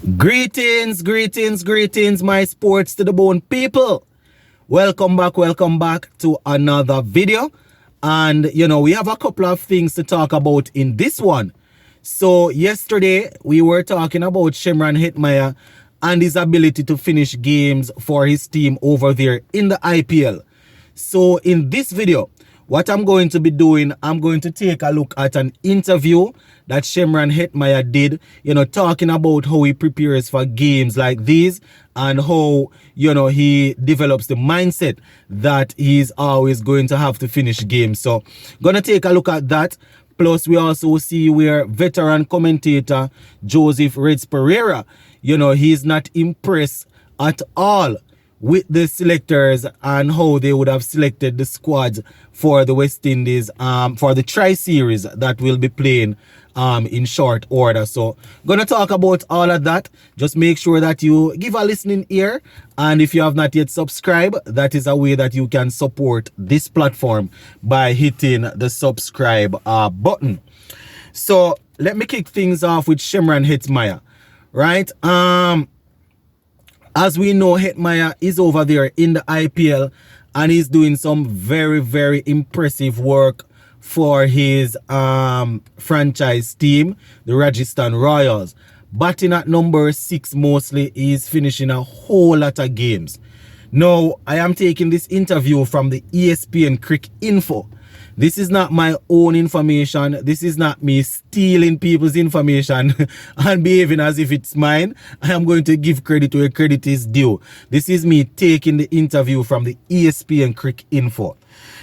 Greetings, greetings, greetings, my sports to the bone people. Welcome back to another video. And we have a couple of things to talk about in this one. So yesterday we were talking about Hetmyer and his ability to finish games for his team over there in the IPL. So in this video, what I'm going to be doing, I'm going to take a look at an interview that Hetmyer did, talking about how he prepares for games like these and how, he develops the mindset that he's always going to have to finish games. So, gonna take a look at that. Plus, we also see where veteran commentator Joseph Reds Pereira, he's not impressed at all with the selectors and how they would have selected the squads for the West Indies for the tri-series that will be playing in short order. So gonna talk about all of that. Just make sure that you give a listening ear, and if you have not yet subscribed, that is a way that you can support this platform by hitting the subscribe button. So let me kick things off with Hetmyer, right? As we know, Hetmyer is over there in the IPL and he's doing some very, very impressive work for his franchise team, the Rajasthan Royals. Batting at number 6 mostly, he's finishing a whole lot of games. Now, I am taking this interview from the ESPN Cricket Info. This is not my own information. This is not me stealing people's information and behaving as if it's mine. I am going to give credit where credit is due. This is me taking the interview from the ESPN Cricket Info.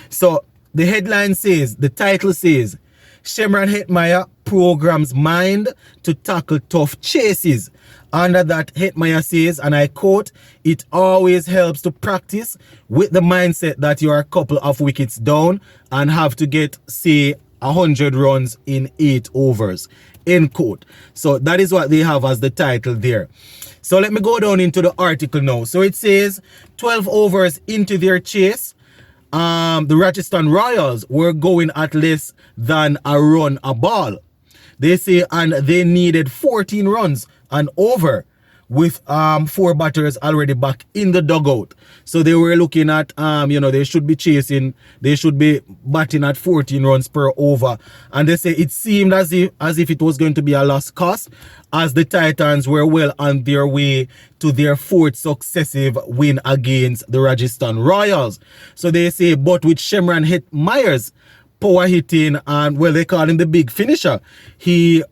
So the headline says, the title says, Hetmyer programs mind to tackle tough chases. Under that, Hetmyer says, and I quote, "It always helps to practice with the mindset that you are a couple of wickets down and have to get, say, 100 runs in 8 overs. End quote. So that is what they have as the title there. So let me go down into the article now. So it says 12 overs into their chase, the Rajasthan Royals were going at less than a run a ball. They say, and they needed 14 runs and over with 4 batters already back in the dugout. So they were looking at, they should be batting at 14 runs per over. And they say it seemed as if it was going to be a lost cause, as the Titans were well on their way to their 4th successive win against the Rajasthan Royals. So they say, but with Hetmyer's power hitting, and well, they call him the big finisher, he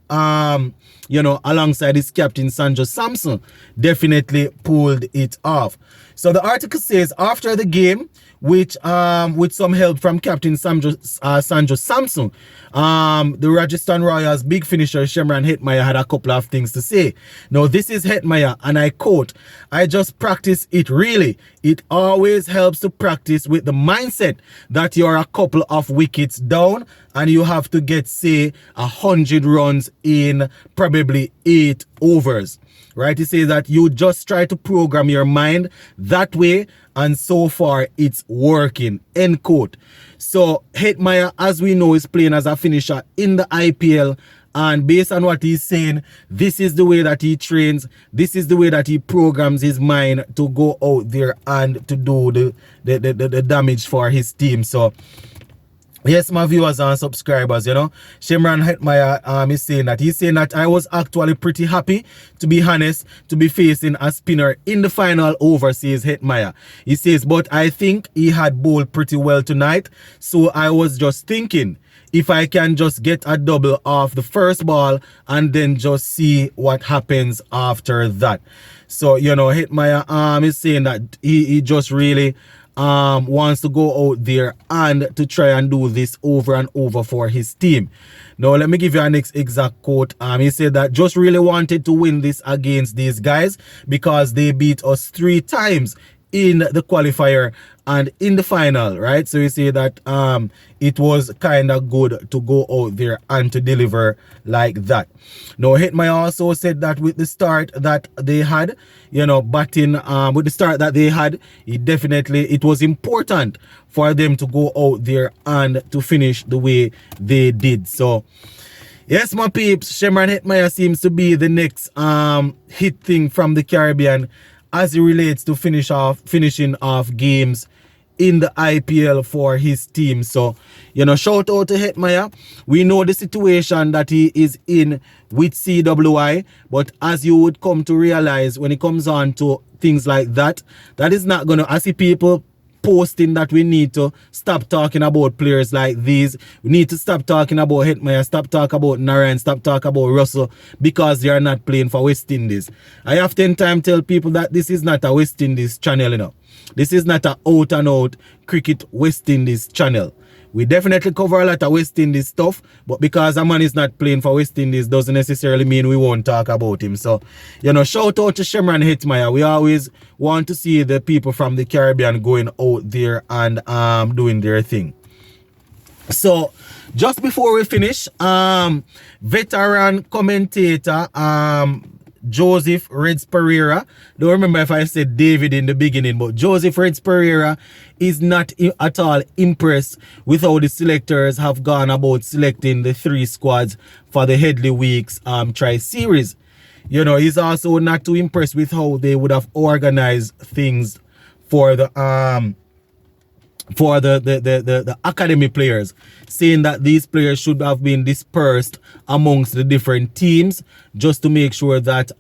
alongside his captain Sanju Samson, definitely pulled it off. So the article says, after the game, with some help from captain Sanju Samson, the Rajasthan Royals big finisher Hetmyer had a couple of things to say. Now this is Hetmyer, and I quote, "I just practice it really. It always helps to practice with the mindset that you're a couple of wickets down and you have to get, say, 100 runs in probably 8 overs. Right? He says that you just try to program your mind that way, and so far it's working." End quote. So Hetmyer, as we know, is playing as a finisher in the IPL, and based on what he's saying, this is the way that he trains, this is the way that he programs his mind to go out there and to do the damage for his team. So yes, my viewers and subscribers, Hetmyer is saying that. He's saying that I was actually pretty happy, to be honest, to be facing a spinner in the final over, says Hetmyer. He says, but I think he had bowled pretty well tonight, so I was just thinking, if I can just get a double off the first ball and then just see what happens after that. So, Hetmyer is saying that he just really wants to go out there and to try and do this over and over for his team. Now, let me give you an exact quote. He said that just really wanted to win this against these guys because they beat us 3 times in the qualifier and in the final, right? So you say that it was kind of good to go out there and to deliver like that. Now, Hetmyer also said that with the start that they had, batting with the start that they had, it was important for them to go out there and to finish the way they did. So Yes, my peeps, Shemran Hetmyer seems to be the next hit thing from the Caribbean as it relates to finishing off games in the IPL for his team. So, shout out to Hetmyer. We know the situation that he is in with CWI, but as you would come to realize when it comes on to things like that, that is not going to, I see people posting that we need to stop talking about players like these. We need to stop talking about Hetmyer, stop talking about Narayan, stop talking about Russell because they are not playing for West Indies. I often time tell people that this is not a West Indies channel, This is not an out and out cricket West Indies channel. We definitely cover a lot of West Indies stuff, but because a man is not playing for West Indies doesn't necessarily mean we won't talk about him. So, shout out to Shemran Hetmyer. We always want to see the people from the Caribbean going out there and doing their thing. So, just before we finish, veteran commentator Joseph Reds Pereira. Don't remember if I said David in the beginning, but Joseph Reds Pereira is not at all impressed with how the selectors have gone about selecting the 3 squads for the Headley Weeks tri-series. He's also not too impressed with how they would have organized things for the academy players, saying that these players should have been dispersed amongst the different teams just to make sure that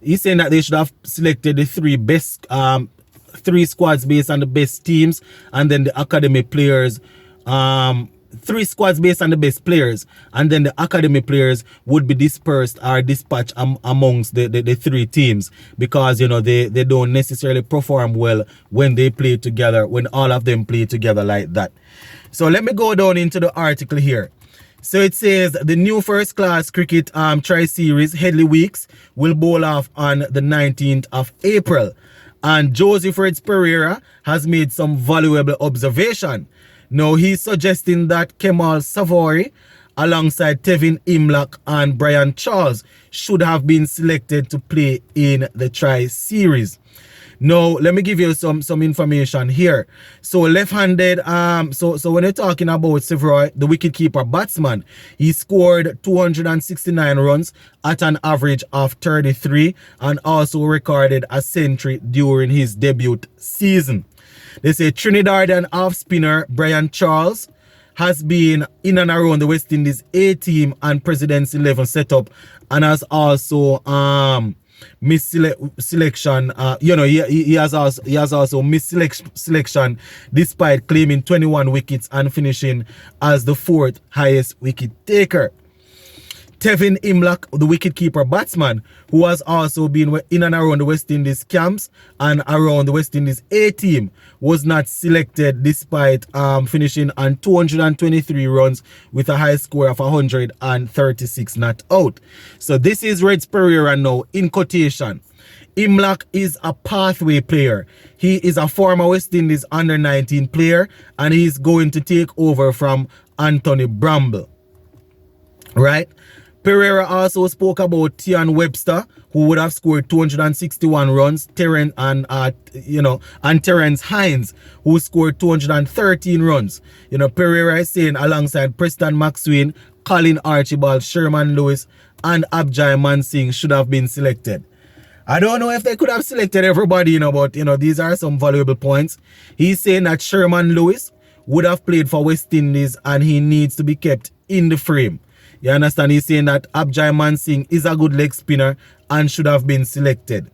he's saying that they should have selected the 3 best 3 squads based on the best teams, and then the academy players 3 squads based on the best players, and then the academy players would be dispersed or dispatched amongst the 3 teams because they don't necessarily perform well when they play together, when all of them play together like that. So let me go down into the article here. So it says the new first class cricket tri-series Headley Weeks will bowl off on the 19th of April, and Joseph Reds Pereira has made some valuable observation. Now, he's suggesting that Kemal Savory, alongside Tevin Imlach and Brian Charles, should have been selected to play in the tri-series. Now, let me give you some information here. So, left-handed, so when you're talking about Savory, the wicketkeeper batsman, he scored 269 runs at an average of 33 and also recorded a century during his debut season. They say Trinidadian off-spinner Brian Charles has been in and around the West Indies A team and President's 11 setup, and has also missed selection. He has also missed selection despite claiming 21 wickets and finishing as the 4th highest wicket taker. Tevin Imlach, the wicketkeeper batsman, who has also been in and around the West Indies camps and around the West Indies A team, was not selected despite finishing on 223 runs with a high score of 136 not out. So this is Reds Pereira now in quotation. Imlach is a pathway player. He is a former West Indies under-19 player, and he's going to take over from Anthony Bramble. Right? Pereira also spoke about Tian Webster, who would have scored 261 runs, Terence Hines, who scored 213 runs. Pereira is saying alongside Preston McSween, Colin Archibald, Sherman Lewis, and Abjay Mansingh should have been selected. I don't know if they could have selected everybody, but these are some valuable points. He's saying that Sherman Lewis would have played for West Indies and he needs to be kept in the frame. You understand? He's saying that Abjay Mansingh is a good leg spinner and should have been selected.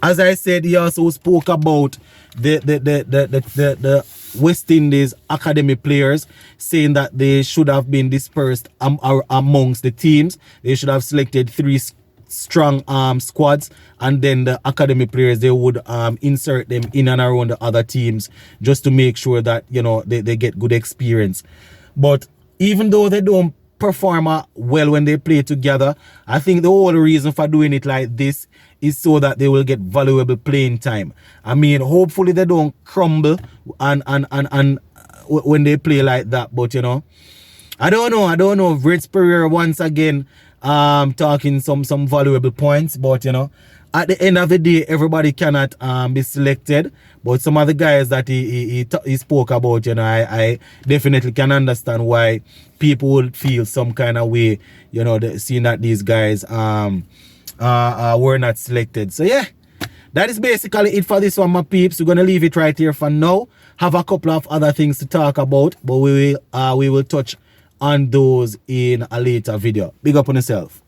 As I said, he also spoke about the West Indies academy players, saying that they should have been dispersed amongst the teams. They should have selected 3 strong squads, and then the academy players, they would insert them in and around the other teams just to make sure that they get good experience. But even though they don't perform well when they play together, I think the whole reason for doing it like this is so that they will get valuable playing time. I mean, hopefully they don't crumble and when they play like that. But I don't know. Reds Pereira once again talking some valuable points, but at the end of the day, everybody cannot be selected. But some of the guys that he spoke about, you know, I definitely can understand why people would feel some kind of way, you know, seeing that these guys were not selected. So yeah, that is basically it for this one, my peeps. We're gonna leave it right here for now. Have a couple of other things to talk about, but we will touch on those in a later video. Big up on yourself.